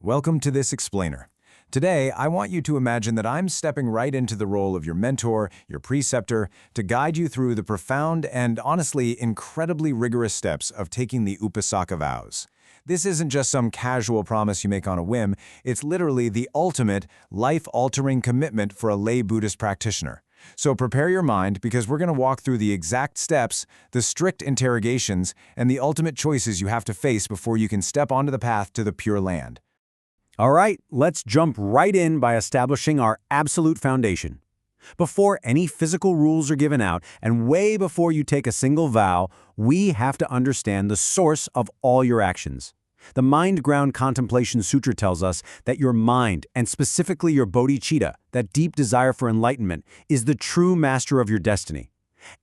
Welcome to this explainer. Today, I want you to imagine that I'm stepping right into the role of your mentor, your preceptor, to guide you through the profound and honestly incredibly rigorous steps of taking the Upasaka vows. This isn't just some casual promise you make on a whim, it's literally the ultimate, life-altering commitment for a lay Buddhist practitioner. So prepare your mind because we're going to walk through the exact steps, the strict interrogations, and the ultimate choices you have to face before you can step onto the path to the Pure Land. All right, let's jump right in by establishing our absolute foundation. Before any physical rules are given out, and way before you take a single vow, we have to understand the source of all your actions. The Mind-Ground Contemplation Sutra tells us that your mind, and specifically your bodhicitta, that deep desire for enlightenment, is the true master of your destiny.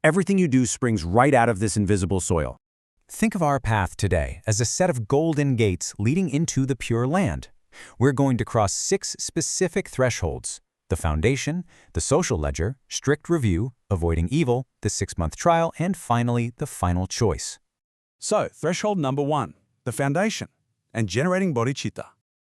Everything you do springs right out of this invisible soil. Think of our path today as a set of golden gates leading into the Pure Land. We're going to cross 6 specific thresholds: the foundation, the social ledger, strict review, avoiding evil, the 6-month trial, and finally, the final choice. So, threshold number 1, the foundation, and generating bodhicitta.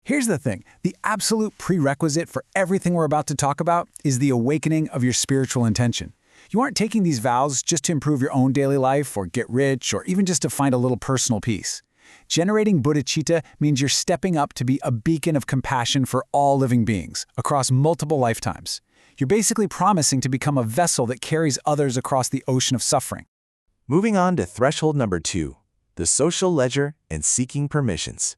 Here's the thing, the absolute prerequisite for everything we're about to talk about is the awakening of your spiritual intention. You aren't taking these vows just to improve your own daily life or get rich or even just to find a little personal peace. Generating bodhicitta means you're stepping up to be a beacon of compassion for all living beings across multiple lifetimes. You're basically promising to become a vessel that carries others across the ocean of suffering. Moving on to threshold number 2, the social ledger and seeking permissions.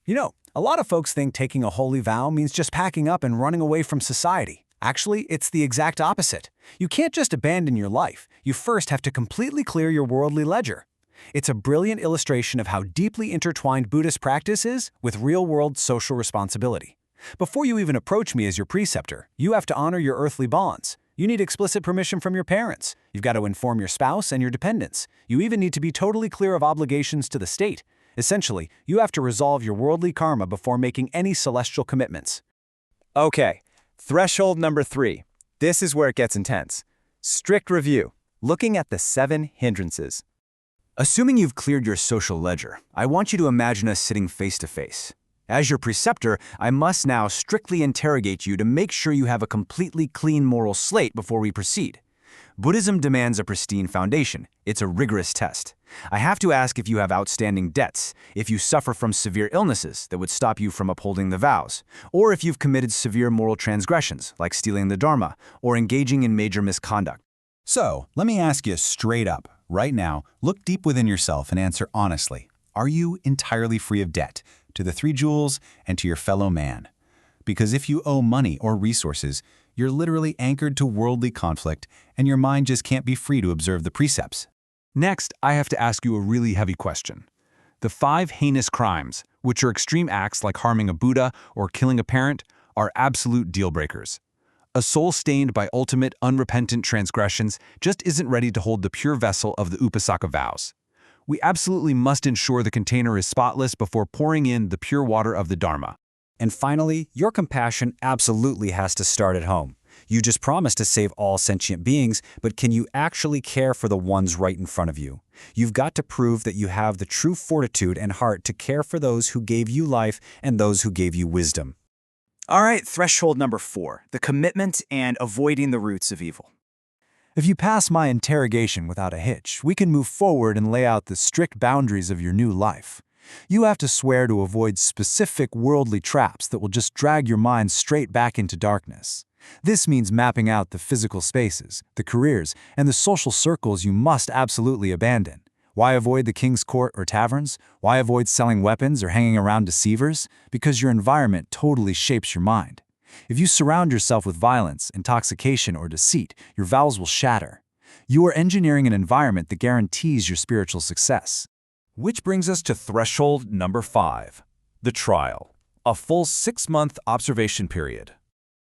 You know, a lot of folks think taking a holy vow means just packing up and running away from society. Actually, it's the exact opposite. You can't just abandon your life. You first have to completely clear your worldly ledger. It's a brilliant illustration of how deeply intertwined Buddhist practice is with real-world social responsibility. Before you even approach me as your preceptor, you have to honor your earthly bonds. You need explicit permission from your parents. You've got to inform your spouse and your dependents. You even need to be totally clear of obligations to the state. Essentially, you have to resolve your worldly karma before making any celestial commitments. Okay, threshold number 3. This is where it gets intense. Strict review, looking at the 7 hindrances. Assuming you've cleared your social ledger, I want you to imagine us sitting face to face. As your preceptor, I must now strictly interrogate you to make sure you have a completely clean moral slate before we proceed. Buddhism demands a pristine foundation. It's a rigorous test. I have to ask if you have outstanding debts, if you suffer from severe illnesses that would stop you from upholding the vows, or if you've committed severe moral transgressions, like stealing the Dharma, or engaging in major misconduct. So, let me ask you straight up, right now, look deep within yourself and answer honestly. Are you entirely free of debt to the 3 jewels and to your fellow man? Because if you owe money or resources, you're literally anchored to worldly conflict and your mind just can't be free to observe the precepts. Next, I have to ask you a really heavy question. The 5 heinous crimes, which are extreme acts like harming a Buddha or killing a parent, are absolute deal breakers. A soul stained by ultimate, unrepentant transgressions just isn't ready to hold the pure vessel of the Upasaka vows. We absolutely must ensure the container is spotless before pouring in the pure water of the Dharma. And finally, your compassion absolutely has to start at home. You just promised to save all sentient beings, but can you actually care for the ones right in front of you? You've got to prove that you have the true fortitude and heart to care for those who gave you life and those who gave you wisdom. All right, threshold number 4, the commitment and avoiding the roots of evil. If you pass my interrogation without a hitch, we can move forward and lay out the strict boundaries of your new life. You have to swear to avoid specific worldly traps that will just drag your mind straight back into darkness. This means mapping out the physical spaces, the careers, and the social circles you must absolutely abandon. Why avoid the king's court or taverns? Why avoid selling weapons or hanging around deceivers? Because your environment totally shapes your mind. If you surround yourself with violence, intoxication, or deceit, your vows will shatter. You are engineering an environment that guarantees your spiritual success. Which brings us to threshold number 5, the trial, a full 6-month observation period.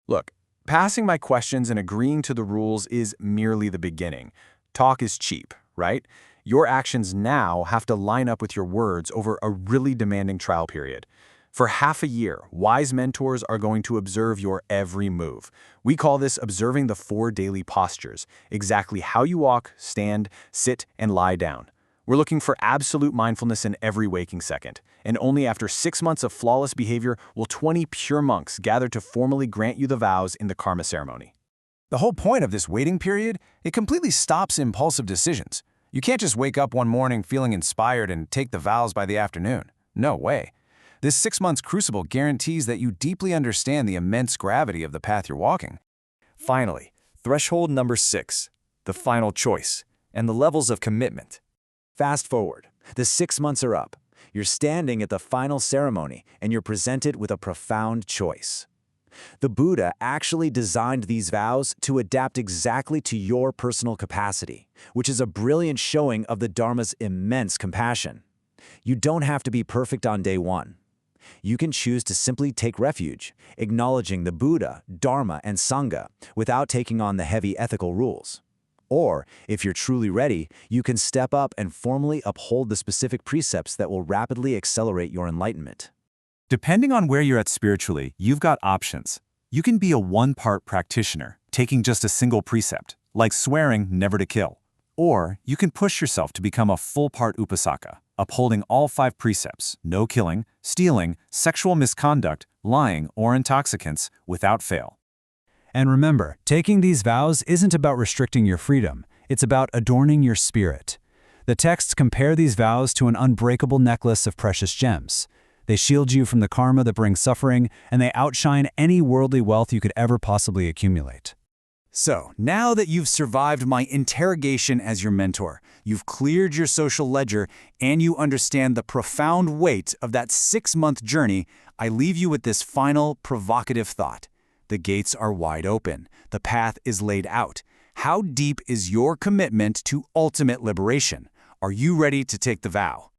Look, passing my questions and agreeing to the rules is merely the beginning. Talk is cheap, right? Your actions now have to line up with your words over a really demanding trial period. For half a year, wise mentors are going to observe your every move. We call this observing the 4 daily postures, exactly how you walk, stand, sit, and lie down. We're looking for absolute mindfulness in every waking second, and only after 6 months of flawless behavior will 20 pure monks gather to formally grant you the vows in the karma ceremony. The whole point of this waiting period, it completely stops impulsive decisions. You can't just wake up one morning feeling inspired and take the vows by the afternoon. No way. This 6 months crucible guarantees that you deeply understand the immense gravity of the path you're walking. Finally, threshold number 6, the final choice, and the levels of commitment. Fast forward, the 6 months are up. You're standing at the final ceremony, and you're presented with a profound choice. The Buddha actually designed these vows to adapt exactly to your personal capacity, which is a brilliant showing of the Dharma's immense compassion. You don't have to be perfect on day one. You can choose to simply take refuge, acknowledging the Buddha, Dharma, and Sangha without taking on the heavy ethical rules. Or, if you're truly ready, you can step up and formally uphold the specific precepts that will rapidly accelerate your enlightenment. Depending on where you're at spiritually, you've got options. You can be a one-part practitioner, taking just a single precept, like swearing never to kill. Or you can push yourself to become a full-part upasaka, upholding all 5 precepts, no killing, stealing, sexual misconduct, lying, or intoxicants, without fail. And remember, taking these vows isn't about restricting your freedom. It's about adorning your spirit. The texts compare these vows to an unbreakable necklace of precious gems. They shield you from the karma that brings suffering, and they outshine any worldly wealth you could ever possibly accumulate. So, now that you've survived my interrogation as your mentor, you've cleared your social ledger, and you understand the profound weight of that 6-month journey, I leave you with this final, provocative thought. The gates are wide open. The path is laid out. How deep is your commitment to ultimate liberation? Are you ready to take the vow?